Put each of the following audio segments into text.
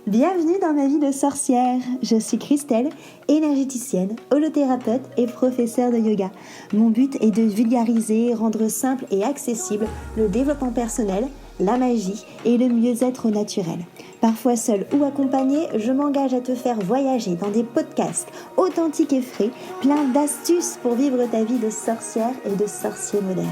Bienvenue dans ma vie de sorcière. Je suis Christelle, énergéticienne, holothérapeute et professeure de yoga. Mon but est de vulgariser, rendre simple et accessible le développement personnel, la magie et le mieux-être naturel. Parfois seule ou accompagnée, je m'engage à te faire voyager dans des podcasts authentiques et frais, plein d'astuces pour vivre ta vie de sorcière et de sorcier moderne.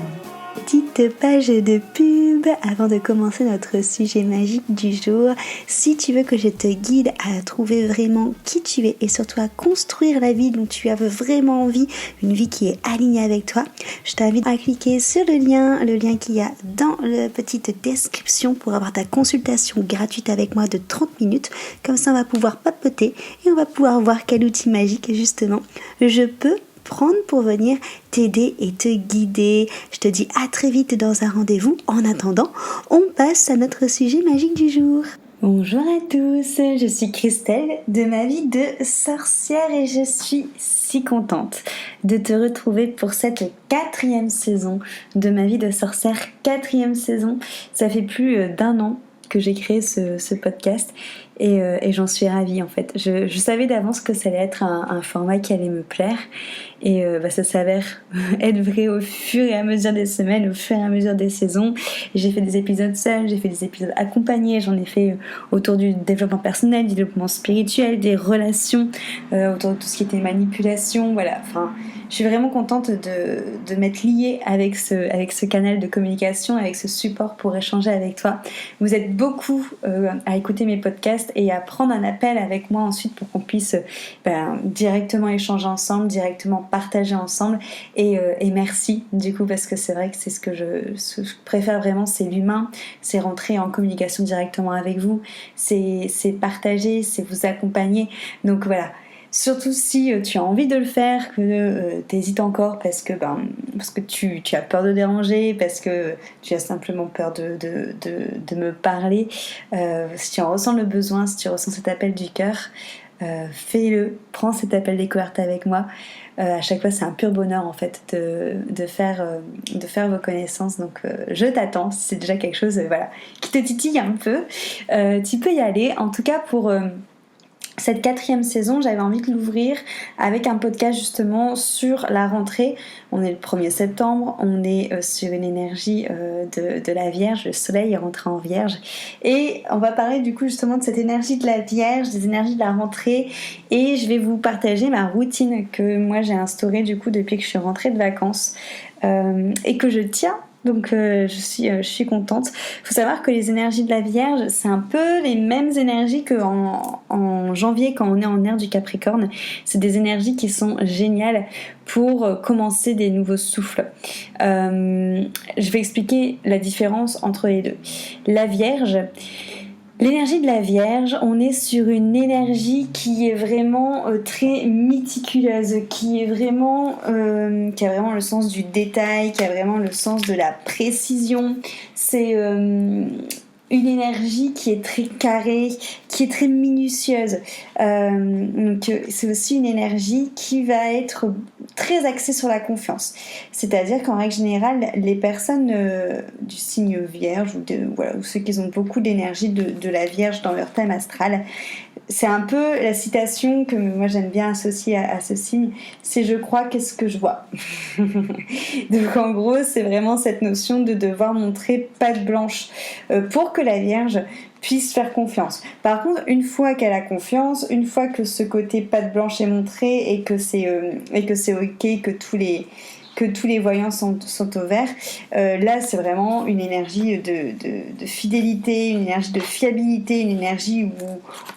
Petite page de pub avant de commencer notre sujet magique du jour. Si tu veux que je te guide à trouver vraiment qui tu es et surtout à construire la vie dont tu as vraiment envie, une vie qui est alignée avec toi, je t'invite à cliquer sur le lien qu'il y a dans la petite description pour avoir ta consultation gratuite avec moi de 30 minutes. Comme ça, on va pouvoir papoter et on va pouvoir voir quel outil magique justement je peux prendre pour venir t'aider et te guider. Je te dis à très vite dans un rendez-vous. En attendant, on passe à notre sujet magique du jour. Bonjour à tous, je suis Christelle de ma vie de sorcière et je suis si contente de te retrouver pour cette 4e saison de ma vie de sorcière. 4e saison, ça fait plus d'1 an que j'ai créé ce podcast et j'en suis ravie en fait. Je savais d'avance que ça allait être un format qui allait me plaire et ça s'avère être vrai au fur et à mesure des semaines, au fur et à mesure des saisons. J'ai fait des épisodes seuls, j'ai fait des épisodes accompagnés, j'en ai fait autour du développement personnel, du développement spirituel, des relations, autour de tout ce qui était manipulation, voilà. Enfin, je suis vraiment contente de m'être liée avec ce canal de communication, avec ce support pour échanger avec toi. Vous êtes beaucoup à écouter mes podcasts et à prendre un appel avec moi ensuite pour qu'on puisse directement échanger ensemble, directement partager ensemble et merci du coup parce que c'est vrai que c'est ce que je préfère vraiment, c'est l'humain, c'est rentrer en communication directement avec vous, c'est partager, c'est vous accompagner, donc voilà. Surtout si tu as envie de le faire, que tu hésites encore parce que tu as peur de déranger, parce que tu as simplement peur de me parler. Si tu en ressens le besoin, si tu ressens cet appel du cœur, fais-le, prends cet appel découverte avec moi. À chaque fois, c'est un pur bonheur en fait de faire vos connaissances. Donc, je t'attends. Si c'est déjà quelque chose qui te titille un peu, tu peux y aller. En tout cas, pour cette 4e saison, j'avais envie de l'ouvrir avec un podcast justement sur la rentrée. On est le 1er septembre, on est sur une énergie de la Vierge, le soleil est rentré en Vierge. Et on va parler du coup justement de cette énergie de la Vierge, des énergies de la rentrée. Et je vais vous partager ma routine que moi j'ai instaurée du coup depuis que je suis rentrée de vacances et que je tiens. Donc je suis contente. Il faut savoir que les énergies de la Vierge, c'est un peu les mêmes énergies qu'en janvier quand on est en ère du Capricorne. C'est des énergies qui sont géniales pour commencer des nouveaux souffles. Je vais expliquer la différence entre les deux. La Vierge... L'énergie de la Vierge, on est sur une énergie qui est vraiment très méticuleuse, qui a vraiment le sens du détail, qui a vraiment le sens de la précision. C'est une énergie qui est très carrée, qui est très minutieuse. Donc c'est aussi une énergie qui va être très axée sur la confiance. C'est-à-dire qu'en règle générale, les personnes du signe Vierge ou ceux qui ont beaucoup d'énergie de la Vierge dans leur thème astral, c'est un peu la citation que moi j'aime bien associer à ce signe, c'est je crois qu'est-ce que je vois. Donc en gros c'est vraiment cette notion de devoir montrer patte blanche pour que la Vierge puisse faire confiance. Par contre, une fois qu'elle a confiance, une fois que ce côté patte blanche est montré et que c'est ok, que tous les voyants sont au vert, là c'est vraiment une énergie de fidélité, une énergie de fiabilité, une énergie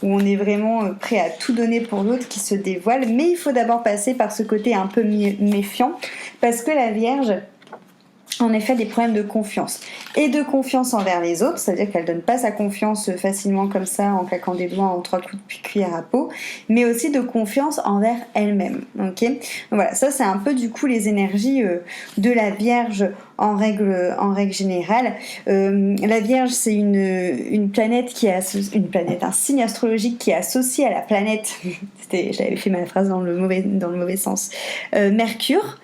où on est vraiment prêt à tout donner pour l'autre qui se dévoile, mais il faut d'abord passer par ce côté un peu méfiant, parce que la Vierge en effet des problèmes de confiance et de confiance envers les autres, c'est-à-dire qu'elle donne pas sa confiance facilement comme ça en claquant des doigts en 3 coups de cuillère à peau, mais aussi de confiance envers elle-même. Ok, donc voilà, ça c'est un peu du coup les énergies de la Vierge en règle générale. La Vierge, c'est une planète un signe astrologique qui est associé à la planète, j'avais fait ma phrase dans le mauvais sens, Mercure.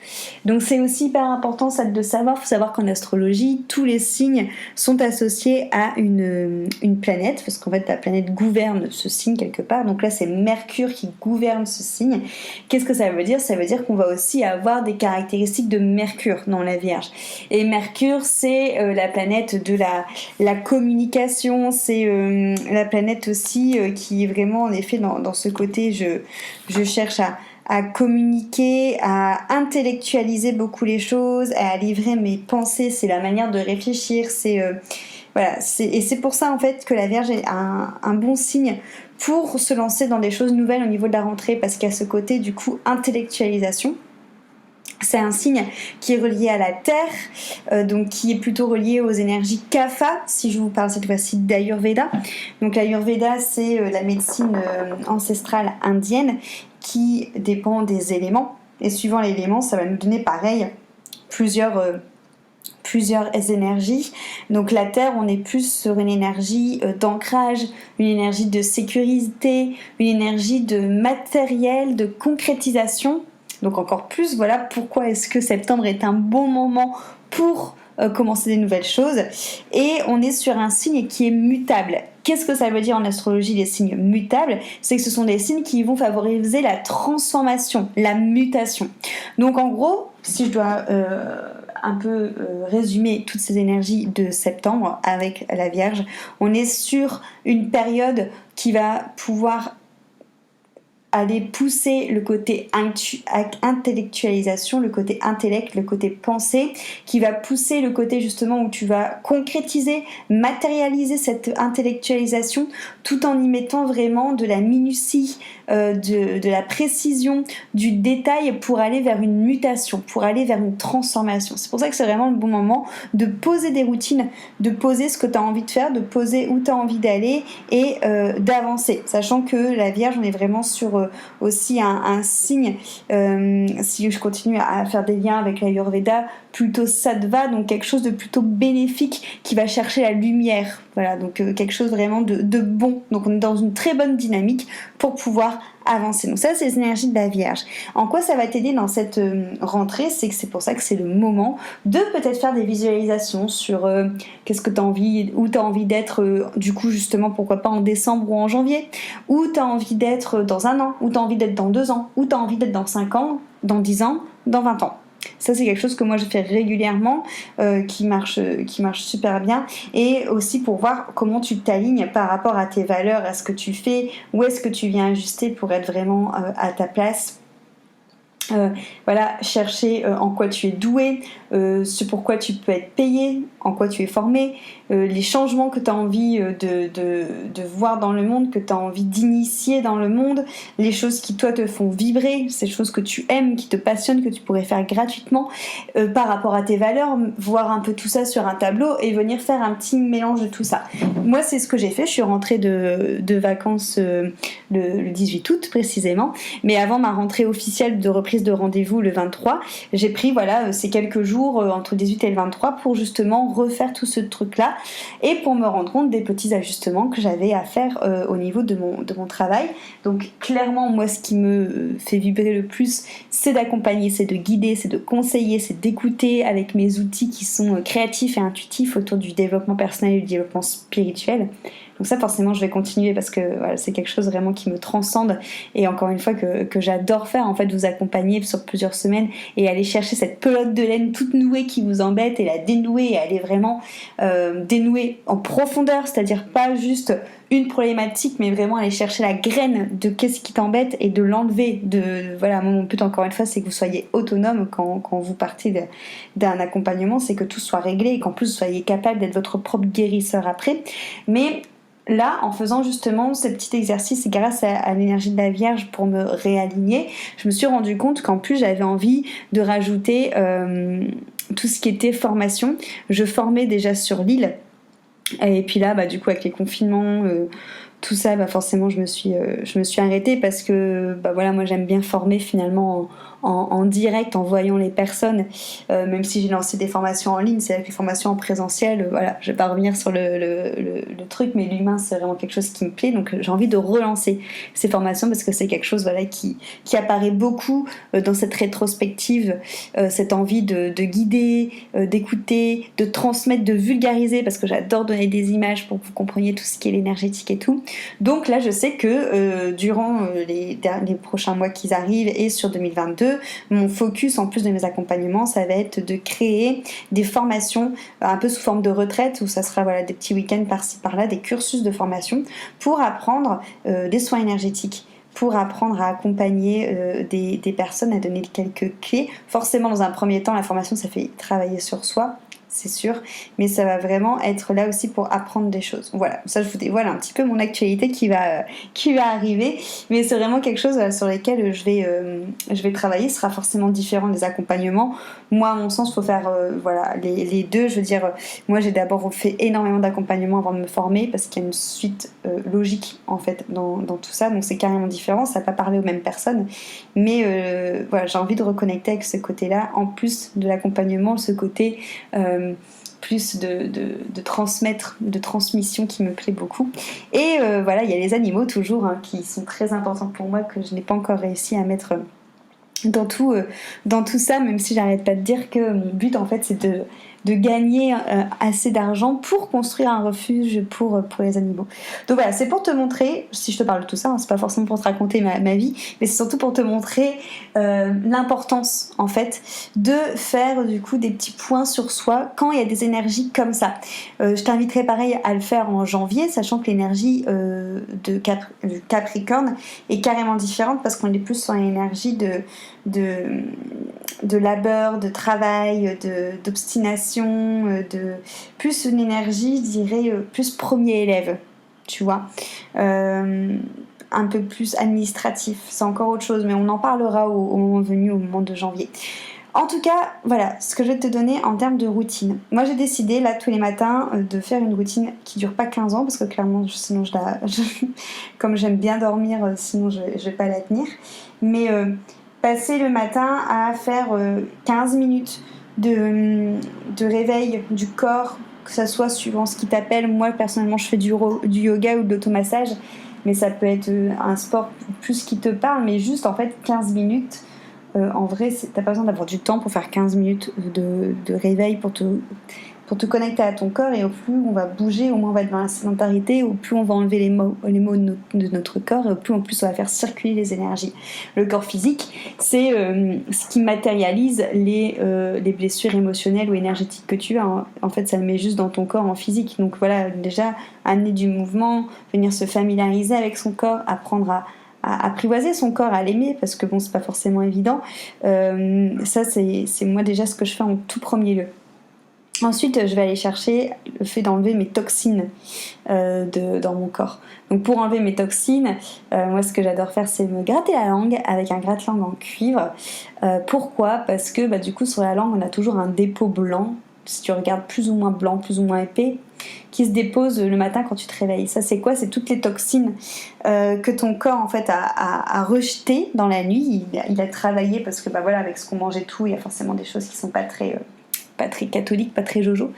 Donc c'est aussi hyper important ça de savoir. Il faut savoir qu'en astrologie, tous les signes sont associés à une planète, parce qu'en fait la planète gouverne ce signe quelque part. Donc là c'est Mercure qui gouverne ce signe. Qu'est-ce que ça veut dire ? Ça veut dire qu'on va aussi avoir des caractéristiques de Mercure dans la Vierge. Et Mercure, c'est la planète de la communication, c'est la planète aussi qui est vraiment en effet dans ce côté je cherche à communiquer, à intellectualiser beaucoup les choses, à livrer mes pensées, c'est la manière de réfléchir, et c'est pour ça en fait que la Vierge est un bon signe pour se lancer dans des choses nouvelles au niveau de la rentrée, parce qu'il y a ce côté du coup intellectualisation. C'est un signe qui est relié à la terre, donc qui est plutôt relié aux énergies Kapha, si je vous parle cette fois-ci d'Ayurveda. Donc l'Ayurveda, c'est la médecine ancestrale indienne qui dépend des éléments. Et suivant l'élément, ça va nous donner pareil plusieurs énergies. Donc la terre, on est plus sur une énergie d'ancrage, une énergie de sécurité, une énergie de matériel, de concrétisation. Donc encore plus, voilà pourquoi est-ce que septembre est un bon moment pour commencer des nouvelles choses. Et on est sur un signe qui est mutable. Qu'est-ce que ça veut dire en astrologie, les signes mutables ? C'est que ce sont des signes qui vont favoriser la transformation, la mutation. Donc en gros, si je dois un peu résumer toutes ces énergies de septembre avec la Vierge, on est sur une période qui va pouvoir aller pousser le côté intellectualisation, le côté intellect, le côté pensée, qui va pousser le côté justement où tu vas concrétiser, matérialiser cette intellectualisation tout en y mettant vraiment de la minutie, de la précision, du détail pour aller vers une mutation, pour aller vers une transformation. C'est pour ça que c'est vraiment le bon moment de poser des routines, de poser ce que tu as envie de faire, de poser où tu as envie d'aller et d'avancer. Sachant que la Vierge, on est vraiment sur aussi un signe, si je continue à faire des liens avec l'Ayurveda, plutôt sattva, donc quelque chose de plutôt bénéfique qui va chercher la lumière. Voilà, donc quelque chose vraiment de bon. Donc on est dans une très bonne dynamique pour pouvoir avancer. Donc ça, c'est les énergies de la Vierge. En quoi ça va t'aider dans cette rentrée ? C'est que c'est pour ça que c'est le moment de peut-être faire des visualisations sur qu'est-ce que tu as envie, où tu as envie d'être, du coup justement, pourquoi pas en décembre ou en janvier, où tu as envie d'être dans un an, où tu as envie d'être dans 2 ans, où tu as envie d'être dans 5 ans, dans 10 ans, dans 20 ans. Ça, c'est quelque chose que moi je fais régulièrement, qui marche super bien, et aussi pour voir comment tu t'alignes par rapport à tes valeurs, à ce que tu fais, où est-ce que tu viens ajuster pour être vraiment à ta place. Chercher en quoi tu es doué, ce pourquoi tu peux être payé, en quoi tu es formé, les changements que tu as envie de voir dans le monde, que tu as envie d'initier dans le monde, les choses qui toi te font vibrer, ces choses que tu aimes, qui te passionnent, que tu pourrais faire gratuitement par rapport à tes valeurs, voir un peu tout ça sur un tableau et venir faire un petit mélange de tout ça. Moi, c'est ce que j'ai fait. Je suis rentrée de vacances le 18 août précisément, mais avant ma rentrée officielle de reprise de rendez-vous le 23, j'ai pris ces quelques jours entre le 18 et le 23 pour justement refaire tout ce truc là et pour me rendre compte des petits ajustements que j'avais à faire au niveau de mon travail. Donc clairement, moi, ce qui me fait vibrer le plus, c'est d'accompagner, c'est de guider, c'est de conseiller, c'est d'écouter avec mes outils qui sont créatifs et intuitifs autour du développement personnel et du développement spirituel. Donc ça, forcément, je vais continuer parce que c'est quelque chose vraiment qui me transcende et encore une fois que j'adore faire, en fait, vous accompagner sur plusieurs semaines et aller chercher cette pelote de laine toute nouée qui vous embête et la dénouer et aller vraiment dénouer en profondeur, c'est-à-dire pas juste une problématique, mais vraiment aller chercher la graine de qu'est-ce qui t'embête et de l'enlever. Mon but, encore une fois, c'est que vous soyez autonome quand vous partez d'un accompagnement, c'est que tout soit réglé et qu'en plus vous soyez capable d'être votre propre guérisseur après. Mais là, en faisant justement ce petit exercice grâce à l'énergie de la Vierge pour me réaligner, je me suis rendu compte qu'en plus j'avais envie de rajouter tout ce qui était formation. Je formais déjà sur l'île. Et puis là, du coup, avec les confinements, tout ça, forcément je me suis arrêtée parce que voilà, moi j'aime bien former finalement en direct, en voyant les personnes, même si j'ai lancé des formations en ligne. C'est avec les formations en présentiel, voilà, je vais pas revenir sur le truc, mais l'humain c'est vraiment quelque chose qui me plaît, donc j'ai envie de relancer ces formations parce que c'est quelque chose, voilà, qui apparaît beaucoup dans cette rétrospective, cette envie de guider, d'écouter, de transmettre, de vulgariser, parce que j'adore donner des images pour que vous compreniez tout ce qui est l'énergétique et tout. Donc là je sais que durant les prochains mois qui arrivent et sur 2022, mon focus en plus de mes accompagnements, ça va être de créer des formations un peu sous forme de retraite, où ça sera, voilà, des petits week-ends par-ci par-là, des cursus de formation pour apprendre des soins énergétiques, pour apprendre à accompagner des personnes, à donner quelques clés. Forcément, dans un premier temps, la formation, ça fait travailler sur soi, c'est sûr, mais ça va vraiment être là aussi pour apprendre des choses. Voilà, ça je vous dévoile un petit peu mon actualité qui va arriver, mais c'est vraiment quelque chose sur lequel je vais travailler. Ce sera forcément différent des accompagnements. Moi, à mon sens, il faut faire voilà, les deux. Je veux dire, moi j'ai d'abord fait énormément d'accompagnements avant de me former, parce qu'il y a une suite logique en fait dans tout ça, donc c'est carrément différent, ça va pas parler aux mêmes personnes, mais voilà, j'ai envie de reconnecter avec ce côté-là, en plus de l'accompagnement, ce côté plus de transmettre, de transmission qui me plaît beaucoup. Et voilà, il y a les animaux toujours, qui sont très importants pour moi, que je n'ai pas encore réussi à mettre dans tout ça, même si j'arrête pas de dire que mon but en fait c'est de gagner assez d'argent pour construire un refuge pour les animaux. Donc voilà, c'est pour te montrer, si je te parle de tout ça, c'est pas forcément pour te raconter ma vie, mais c'est surtout pour te montrer l'importance en fait de faire du coup des petits points sur soi quand il y a des énergies comme ça. Je t'inviterai pareil à le faire en janvier, sachant que l'énergie du Capricorne est carrément différente, parce qu'on est plus sur une énergie de labeur, de travail, d'obstination, plus une énergie, je dirais, plus premier élève, tu vois, un peu plus administratif. C'est encore autre chose, mais on en parlera au moment venu, au moment de janvier. En tout cas, voilà ce que je vais te donner en termes de routine. Moi, j'ai décidé, là, tous les matins, de faire une routine qui dure pas 15 ans, parce que clairement, sinon comme j'aime bien dormir, sinon je vais pas la tenir. Mais passer le matin à faire 15 minutes de réveil du corps, que ça soit suivant ce qui t'appelle. Moi, personnellement, je fais du yoga ou de l'automassage, mais ça peut être un sport plus qui te parle, mais juste, en fait, 15 minutes. En vrai, t'as pas besoin d'avoir du temps pour faire 15 minutes de réveil pour te connecter à ton corps, et au plus on va bouger, au moins on va être dans la sédentarité, au plus on va enlever les maux de notre corps, et au plus en plus on va faire circuler les énergies. Le corps physique, c'est ce qui matérialise les blessures émotionnelles ou énergétiques que tu as. En fait, ça le met juste dans ton corps en physique. Donc voilà, déjà amener du mouvement, venir se familiariser avec son corps, apprendre à apprivoiser son corps, à l'aimer, parce que bon, c'est pas forcément évident. Ça, c'est moi déjà ce que je fais en tout premier lieu. Ensuite, je vais aller chercher le fait d'enlever mes toxines dans mon corps. Donc pour enlever mes toxines, moi ce que j'adore faire, c'est me gratter la langue avec un gratte-langue en cuivre. Pourquoi ? Parce que du coup sur la langue, on a toujours un dépôt blanc, si tu regardes plus ou moins blanc, plus ou moins épais, qui se dépose le matin quand tu te réveilles. Ça, c'est quoi ? C'est toutes les toxines que ton corps en fait a rejetées dans la nuit. Il a travaillé, parce que voilà, avec ce qu'on mange et tout, il y a forcément des choses qui sont pas très catholiques, pas très jojo.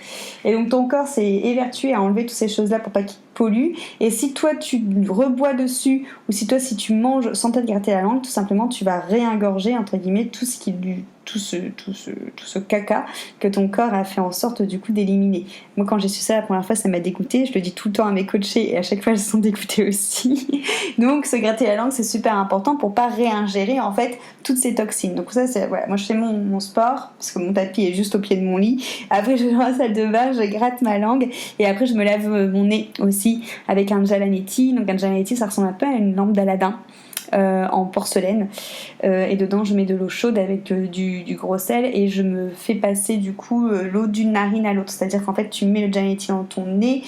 Et donc ton corps s'est évertué à enlever toutes ces choses-là pour pas qu'il pollue. Et si toi tu rebois dessus, ou si tu manges sans te gratter la langue, tout simplement tu vas réingorger entre guillemets tout ce caca que ton corps a fait en sorte du coup d'éliminer. Moi quand j'ai su ça la première fois, ça m'a dégoûtée. Je le dis tout le temps à mes coachés, et à chaque fois elles sont dégoûtées aussi. Donc se gratter la langue, c'est super important pour pas réingérer en fait toutes ces toxines. Donc ça, c'est voilà, moi je fais mon sport, parce que mon tapis est juste au pied de mon lit. Après je vais dans la salle de bain, je gratte ma langue, et après je me lave mon nez aussi avec un Jalanetti. Donc un Jalanetti, ça ressemble un peu à une lampe d'Aladin en porcelaine, et dedans je mets de l'eau chaude avec du gros sel, et je me fais passer du coup l'eau d'une narine à l'autre. C'est à dire qu'en fait tu mets le Jalanetti dans ton nez,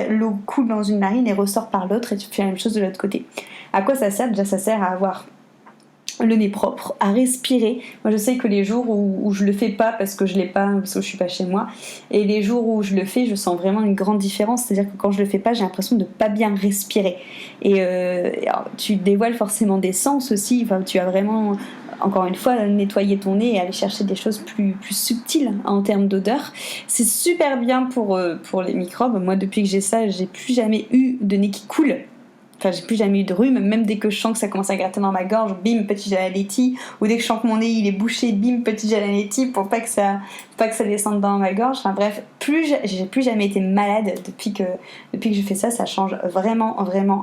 l'eau coule dans une narine et ressort par l'autre, et tu fais la même chose de l'autre côté. À quoi ça sert ? Déjà ça sert à avoir le nez propre, à respirer. Moi je sais que les jours où je le fais pas parce que je l'ai pas, parce que je suis pas chez moi, et les jours où je le fais, je sens vraiment une grande différence. C'est-à-dire que quand je le fais pas, j'ai l'impression de pas bien respirer. Et alors, tu dévoiles forcément des sens aussi. Enfin, tu vas vraiment, encore une fois, nettoyer ton nez et aller chercher des choses plus subtiles en termes d'odeur. C'est super bien pour les microbes. Moi, depuis que j'ai ça, j'ai plus jamais eu de nez qui coule. Enfin, j'ai plus jamais eu de rhume, même dès que je sens que ça commence à gratter dans ma gorge, bim, petit Jalanetti, ou dès que je sens que mon nez il est bouché, bim, petit Jalanetti, pour pas que ça descende dans ma gorge. Enfin bref, j'ai plus jamais été malade depuis que je fais ça. Ça change vraiment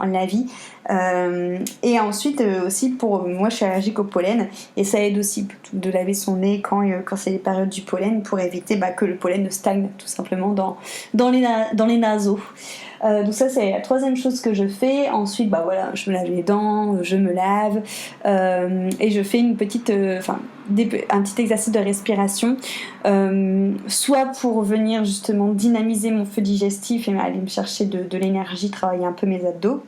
la vie. Et ensuite aussi moi je suis allergique au pollen, et ça aide aussi de laver son nez quand c'est les périodes du pollen, pour éviter que le pollen ne stagne tout simplement dans les naseaux. Donc ça c'est la troisième chose que je fais. Ensuite voilà, je me lave les dents, je me lave, et je fais un petit exercice de respiration, soit pour venir justement dynamiser mon feu digestif et aller me chercher de l'énergie, travailler un peu mes abdos.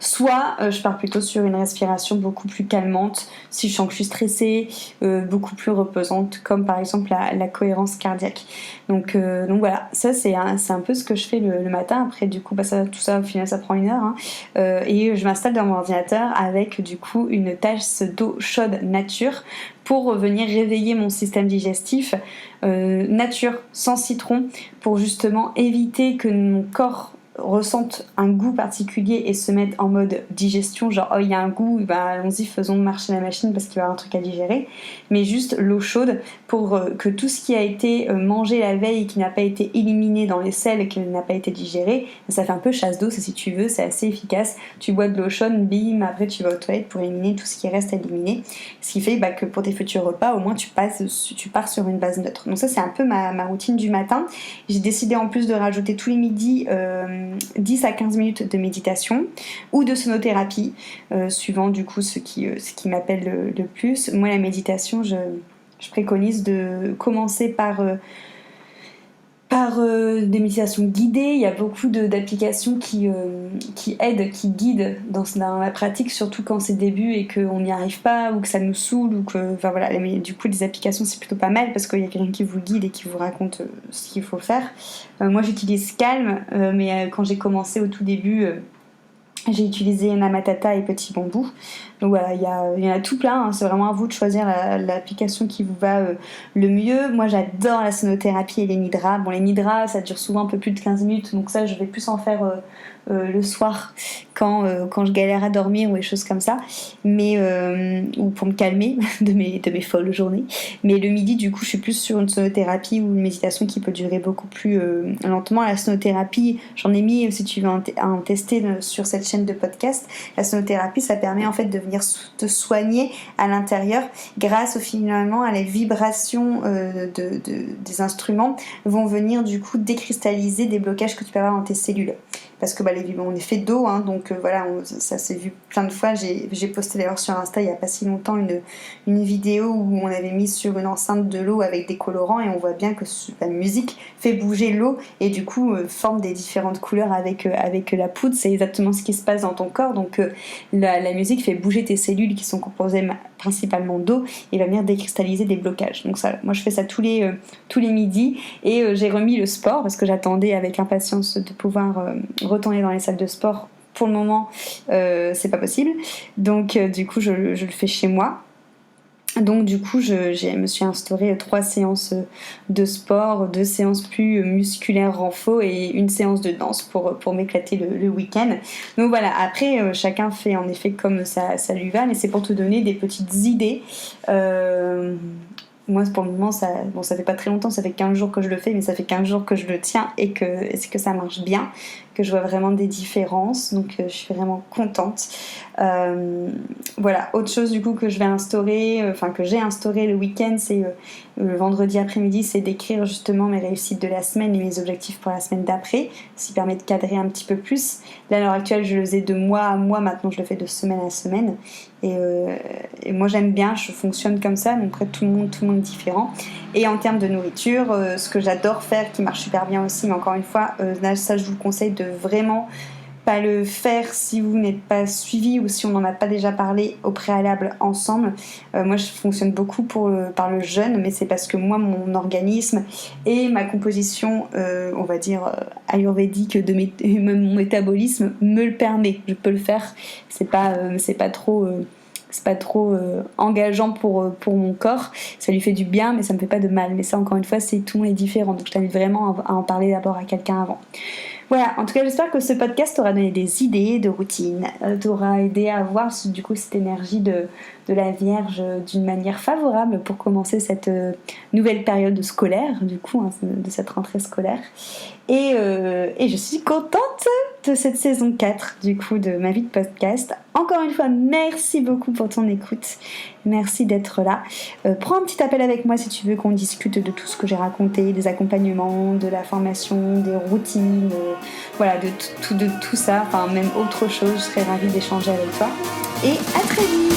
Soit je pars plutôt sur une respiration beaucoup plus calmante si je sens que je suis stressée, beaucoup plus reposante, comme par exemple la cohérence cardiaque. Donc voilà, ça c'est un peu ce que je fais le matin. Après du coup tout ça au final ça prend 1 heure, hein. Et je m'installe dans mon ordinateur avec du coup une tasse d'eau chaude nature pour venir réveiller mon système digestif, nature sans citron, pour justement éviter que mon corps ressentent un goût particulier et se mettent en mode digestion, genre il y a un goût, allons-y, faisons marcher la machine parce qu'il va y avoir un truc à digérer. Mais juste l'eau chaude pour que tout ce qui a été mangé la veille et qui n'a pas été éliminé dans les selles et qui n'a pas été digéré, ça fait un peu chasse d'eau, si tu veux, c'est assez efficace. Tu bois de l'eau chaude, bim, après tu vas aux toilettes pour éliminer tout ce qui reste à éliminer, ce qui fait que pour tes futurs repas au moins tu pars sur une base neutre. Donc ça c'est un peu ma routine du matin. J'ai décidé en plus de rajouter tous les midis 10 à 15 minutes de méditation ou de sonothérapie, suivant du coup ce qui m'appelle le plus. Moi la méditation, je préconise de commencer par des méditations guidées. Il y a beaucoup d'applications qui aident, qui guident dans la pratique, surtout quand c'est début et qu'on n'y arrive pas ou que ça nous saoule, ou que mais du coup les applications c'est plutôt pas mal parce qu'il y a quelqu'un qui vous guide et qui vous raconte ce qu'il faut faire. Moi j'utilise Calm, mais quand j'ai commencé au tout début, j'ai utilisé Namatata et Petit Bambou. Donc voilà, il y en a tout plein, hein. C'est vraiment à vous de choisir l'application qui vous va le mieux. Moi j'adore la sonothérapie et les nidras. Bon, les nidras ça dure souvent un peu plus de 15 minutes, donc ça je vais plus en faire le soir quand je galère à dormir ou des choses comme ça, mais ou pour me calmer de mes folles journées. Mais le midi du coup je suis plus sur une sonothérapie ou une méditation qui peut durer beaucoup plus lentement. La sonothérapie, j'en ai mis, si tu veux en tester sur cette chaîne de podcast. La sonothérapie ça permet en fait de venir te soigner à l'intérieur grâce finalement à les vibrations des instruments, vont venir du coup décristalliser des blocages que tu peux avoir dans tes cellules. Parce que on est fait d'eau, hein, donc voilà, ça s'est vu plein de fois. J'ai posté d'ailleurs sur Insta il n'y a pas si longtemps une vidéo où on avait mis sur une enceinte de l'eau avec des colorants, et on voit bien que la musique fait bouger l'eau et du coup forme des différentes couleurs avec la poudre. C'est exactement ce qui se passe dans ton corps. Donc la musique fait bouger tes cellules qui sont composées principalement d'eau et va venir décristalliser des blocages. Donc ça, moi je fais ça tous les midis, et j'ai remis le sport parce que j'attendais avec impatience de pouvoir retourner dans les salles de sport. Pour le moment c'est pas possible, donc du coup je le fais chez moi. Donc du coup je me suis instauré 3 séances de sport, 2 séances plus musculaires renfo et une séance de danse pour m'éclater le week-end. Donc voilà, après chacun fait en effet comme ça lui va, mais c'est pour te donner des petites idées. Moi pour le moment ça fait pas très longtemps, ça fait 15 jours que je le fais, mais ça fait 15 jours que je le tiens et que ça marche bien, que je vois vraiment des différences, donc je suis vraiment contente. Voilà, autre chose du coup que je vais instaurer, que j'ai instauré le week-end, c'est le vendredi après-midi, c'est d'écrire justement mes réussites de la semaine et mes objectifs pour la semaine d'après, ce qui permet de cadrer un petit peu plus. Là à l'heure actuelle je le faisais de mois à mois, maintenant je le fais de semaine à semaine, et moi j'aime bien, je fonctionne comme ça, donc après tout le monde est différent. Et en termes de nourriture, ce que j'adore faire, qui marche super bien aussi, mais encore une fois, ça je vous conseille de vraiment pas le faire si vous n'êtes pas suivi ou si on n'en a pas déjà parlé au préalable ensemble. Moi je fonctionne beaucoup par le jeûne, mais c'est parce que moi mon organisme et ma composition on va dire ayurvédique même mon métabolisme me le permet. Je peux le faire, c'est pas trop engageant pour mon corps. Ça lui fait du bien, mais ça me fait pas de mal. Mais ça, encore une fois, tout le monde est différent. Donc je t'invite vraiment à en parler d'abord à quelqu'un avant. Voilà, en tout cas j'espère que ce podcast t'aura donné des idées de routine, t'aura aidé à voir du coup cette énergie de la Vierge d'une manière favorable pour commencer cette nouvelle période scolaire, du coup, de cette rentrée scolaire. Et je suis contente de cette saison 4 du coup de ma vie de podcast. Encore une fois, merci beaucoup pour ton écoute. Merci d'être là. Prends un petit appel avec moi si tu veux qu'on discute de tout ce que j'ai raconté, des accompagnements, de la formation, des routines, voilà, de tout ça, enfin même autre chose. Je serais ravie d'échanger avec toi. Et à très vite.